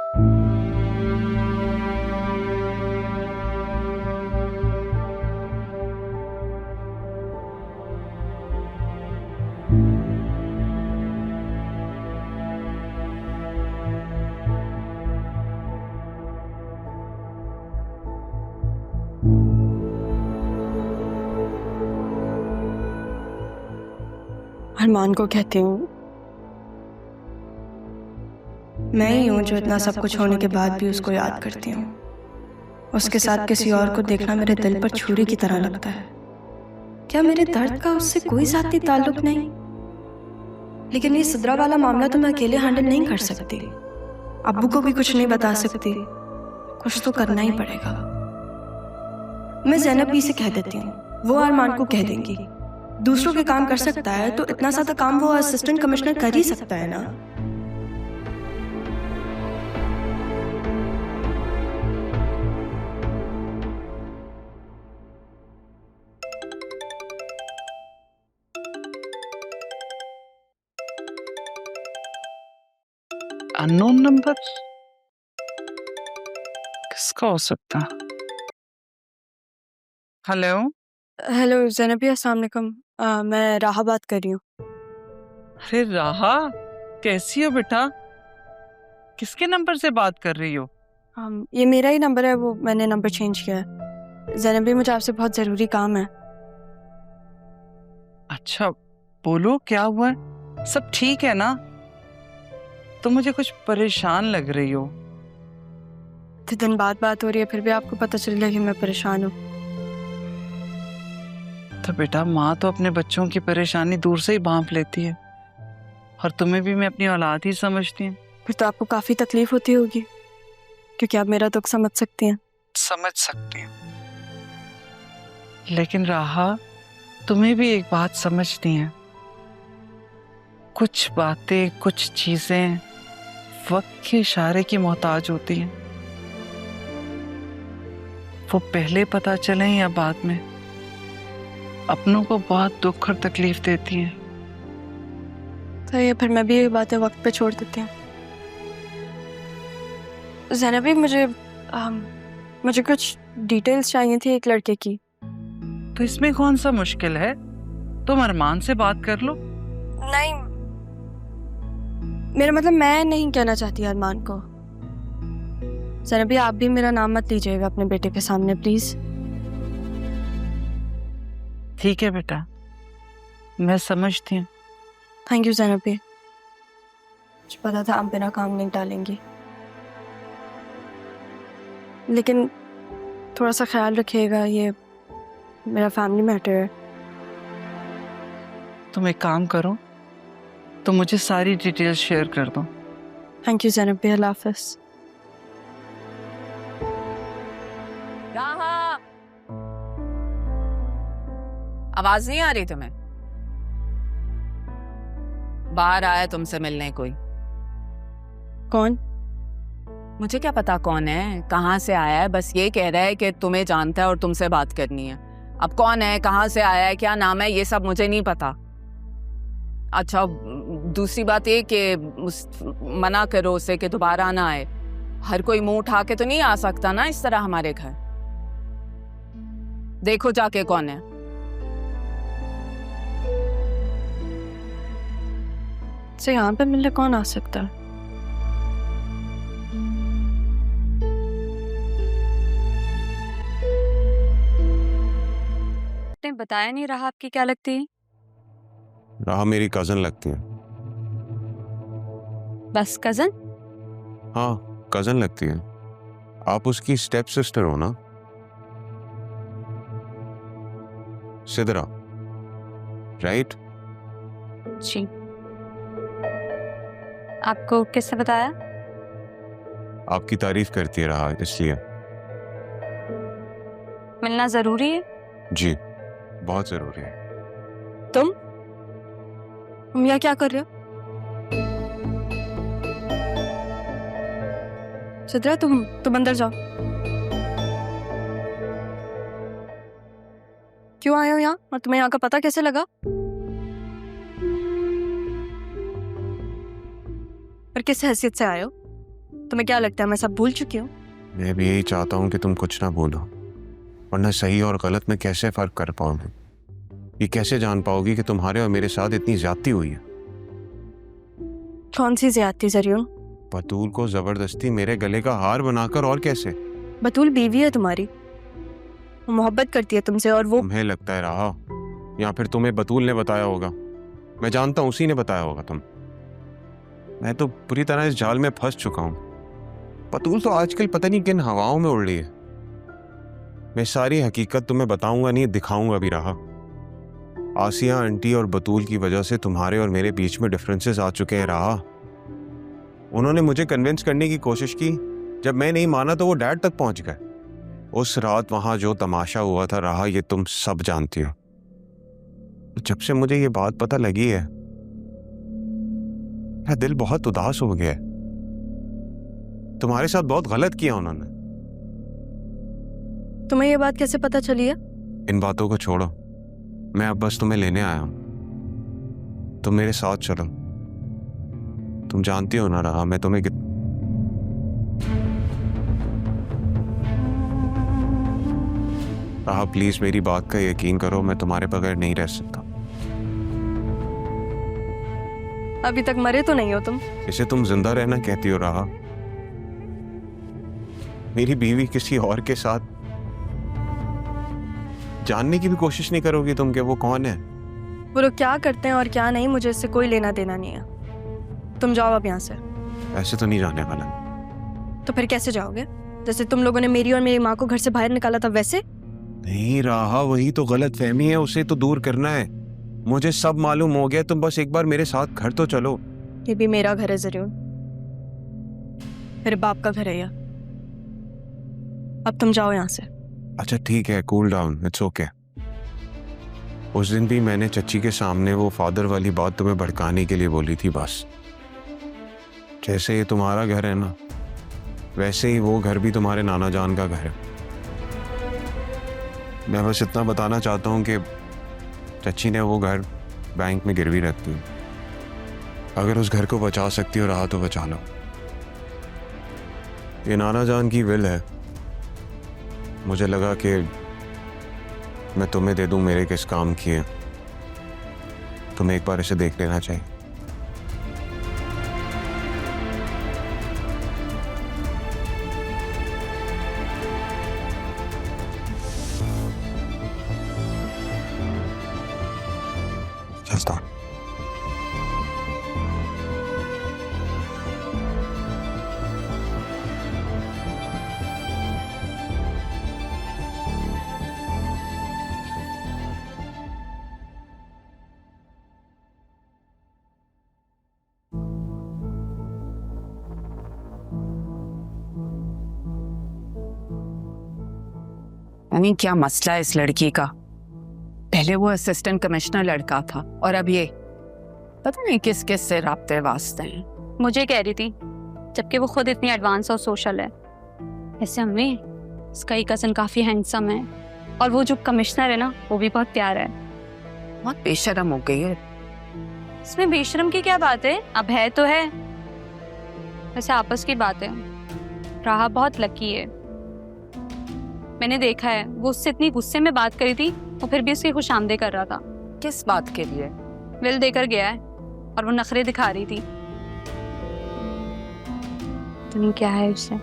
अरमान को कहती हूँ मैं ही हूँ जो इतना सब कुछ होने के बाद भी उसको याद करती हूँ। उसके साथ किसी और को देखना मेरे दिल पर छुरी की तरह लगता है। क्या मेरे दर्द का उससे कोई ज़ाती ताल्लुक नहीं? लेकिन ये सिद्रा वाला मामला तो मैं अकेले हैंडल नहीं कर सकती। अब्बू को भी कुछ नहीं बता सकती। कुछ तो करना ही पड़ेगा। मैं ज़ैनब भी से कह देती हूँ, वो अरमान को कह देंगी। दूसरों के काम कर सकता है तो इतना सा काम वो असिस्टेंट कमिश्नर कर ही सकता है ना। अननोन नंबर किसका हो सकता? हेलो हेलो ज़ैनब, अस्सलाम वालेकुम। मैं राहा बात कर रही हूँ। अरे राहा, कैसी हो बेटा? किसके नंबर से बात कर रही हो? ये मेरा ही नंबर है, वो मैंने नंबर चेंज किया है। ज़ैनब भी, मुझे आपसे बहुत ज़रूरी काम है। अच्छा बोलो, क्या हुआ है? सब ठीक है ना? तो मुझे कुछ परेशान लग रही हो। इतने दिन बाद बात हो रही है फिर भी आपको पता चल गया कि मैं परेशान हूँ। तो बेटा, माँ तो अपने बच्चों की परेशानी दूर से ही भांप लेती है, और तुम्हें भी मैं अपनी औलाद ही समझती हूँ। फिर तो आपको काफ़ी तकलीफ होती होगी, क्योंकि आप मेरा दुख समझ सकती हैं। समझ सकती हूँ, लेकिन राहा, तुम्हें भी एक बात समझनी है। कुछ बातें, कुछ चीजें वक्त के इशारे की मोहताज होती हैं। वो पहले पता चले या बाद में, अपनों को बहुत दुख और तकलीफ देती हैं। तो ये फिर मैं भी ये बातें वक्त पे छोड़ देती हूँ। ज़ैनबी, मुझे कुछ डिटेल्स चाहिए थी एक लड़के की। तो इसमें कौन सा मुश्किल है? तुम अरमान से बात कर लो। नहीं, मेरा मतलब मैं नहीं कहना चाहती अरमान को। ज़ैनबी, आप भी मेरा नाम मत लीजिएगा अपने बेटे के सामने प्लीज। ठीक है बेटा, मैं समझती हूँ। थैंक यू ज़ैनबी, मुझे पता था आप मेरा काम नहीं टालेंगी, लेकिन थोड़ा सा ख्याल रखिएगा, ये मेरा फैमिली मैटर है। तुम एक काम करो, तो मुझे सारी डिटेल्स शेयर कर दो। थैंक यू ज़ैनबी, अल्लाह हाफ़िज़। राहा, आवाज नहीं आ रही तुम्हें? बाहर आया तुमसे मिलने कोई। कौन? मुझे क्या पता कौन है, कहाँ से आया है, बस ये कह रहा है कि तुम्हें जानता है और तुमसे बात करनी है। अब कौन है, कहाँ से आया है, क्या नाम है, ये सब मुझे नहीं पता। अच्छा, दूसरी बात ये कि मना करो उसे कि दोबारा ना आए। हर कोई मुंह उठा के तो नहीं आ सकता ना इस तरह हमारे घर। देखो जाके कौन है। से यहाँ पे मिलने कौन आ सकता है? आपने बताया नहीं, राहा आपकी क्या लगती है? राहा मेरी कजन लगती है। बस कजन? हाँ, कजन लगती है। आप उसकी स्टेप सिस्टर हो ना? सिद्रा, राइट? जी। आपको किसने बताया? आपकी तारीफ करती है राहा, इसलिए। मिलना जरूरी है? जी, बहुत जरूरी है। तुम यहाँ क्या कर रहे हो? सिद्रा, तुम अंदर जाओ। क्यों आए हो यहाँ, और तुम्हें यहाँ का पता कैसे लगा? और किस हैसियत से आए हो? तुम्हें क्या लगता है मैं सब भूल चुकी हूँ? मैं भी यही चाहता हूँ कि तुम कुछ ना भूलो, वरना सही और गलत में कैसे फर्क कर पाओगे? ये कैसे जान पाओगी कि तुम्हारे और मेरे साथ इतनी ज्यादती हुई है? कौन सी ज्यादती ज़रियून? बतूल को जबरदस्ती मेरे गले का हार बनाकर, और कैसे? बतूल बीवी है तुम्हारी, वो मोहब्बत करती है तुमसे और वो तुम्हें लगता है रहा, या फिर तुम्हें बतूल ने बताया होगा? मैं जानता हूँ उसी ने बताया होगा तुम। मैं तो पूरी तरह इस जाल में फंस चुका हूँ। बतूल तो आजकल पता नहीं किन हवाओं में उड़ रही है। मैं सारी हकीकत तुम्हें बताऊंगा नहीं, दिखाऊंगा भी रहा। आसिया आंटी और बतूल की वजह से तुम्हारे और मेरे बीच में डिफरेंसेस आ चुके हैं रहा। उन्होंने मुझे कन्विंस करने की कोशिश की, जब मैं नहीं माना तो वो डैड तक पहुंच गए। उस रात वहां जो तमाशा हुआ था रहा, ये तुम सब जानती हो। जब से मुझे ये बात पता लगी है, मेरा दिल बहुत उदास हो गया है। तुम्हारे साथ बहुत गलत किया उन्होंने। तुम्हें ये बात कैसे पता चली है? इन बातों को छोड़ो, मैं अब बस तुम्हें लेने आया हूं। तुम मेरे साथ चलो। तुम जानती हो ना रहा, मैं तुम्हें रहा, प्लीज मेरी बात का यकीन करो, मैं तुम्हारे बगैर नहीं रह सकता। अभी तक मरे तो नहीं हो तुम? इसे तुम जिंदा रहना कहती हो रहा? मेरी बीवी किसी और के साथ, जानने की भी कोशिश नहीं करोगी तुम कि वो कौन है? वो लोग क्या करते हैं और क्या नहीं, मुझे इससे कोई लेना देना नहीं है। तुम जाओ अब यहाँ से। ऐसे तो नहीं जाने वाला। तो फिर कैसे जाओगे? जैसे तुम लोगों ने मेरी और मेरी माँ को घर से बाहर निकाला था वैसे? नहीं रहा, वही तो गलत फहमी है, उसे तो दूर करना है। मुझे सब मालूम हो गया, तुम बस एक बार मेरे साथ घर तो चलो। ये भी मेरा घर है ज़रूर, मेरे बाप का घर है यह। अब तुम जाओ यहाँ से। अच्छा ठीक है, कूल डाउन, इट्स ओके। उस दिन भी मैंने चच्ची के सामने वो फादर वाली बात तुम्हें भड़काने के लिए बोली थी बस। जैसे ये तुम्हारा घर है ना, वैसे ही वो घर भी तुम्हारे नाना जान का घर है। मैं बस इतना बताना चाहता हूँ कि चच्ची ने वो घर बैंक में गिरवी रखती है। अगर उस घर को बचा सकती हो रहा तो बचा लो। ये नाना जान की विल है। मुझे लगा कि मैं तुम्हें दे दूं मेरे किस काम की है। तुम्हें एक बार इसे देख लेना चाहिए। चलता हूं। यानी क्या मसला है इस लड़की का? पहले वो असिस्टेंट कमिश्नर लड़का था और अब ये पता नहीं किस किस से राब्ते वास्ते हैं। मुझे कह रही थी, जबकि वो खुद इतनी एडवांस और सोशल है। ऐसे अम्मी, इसका ही कज़न काफ़ी हैंडसम है और वो जो कमिश्नर है ना, वो भी बहुत प्यारा है। बहुत बेशर्म हो गई है। इसमें बेशर्म की क्या बात है? अब है तो है। वैसे आपस की बात है, राहा बहुत लकी है। मैंने देखा है, वो उससे इतनी गुस्से में बात करी थी, वो फिर भी उसकी खुशामदे कर रहा था। किस बात के लिए? विल देकर गया है और वो नखरे दिखा रही थी। तुम्हें क्या है उससे?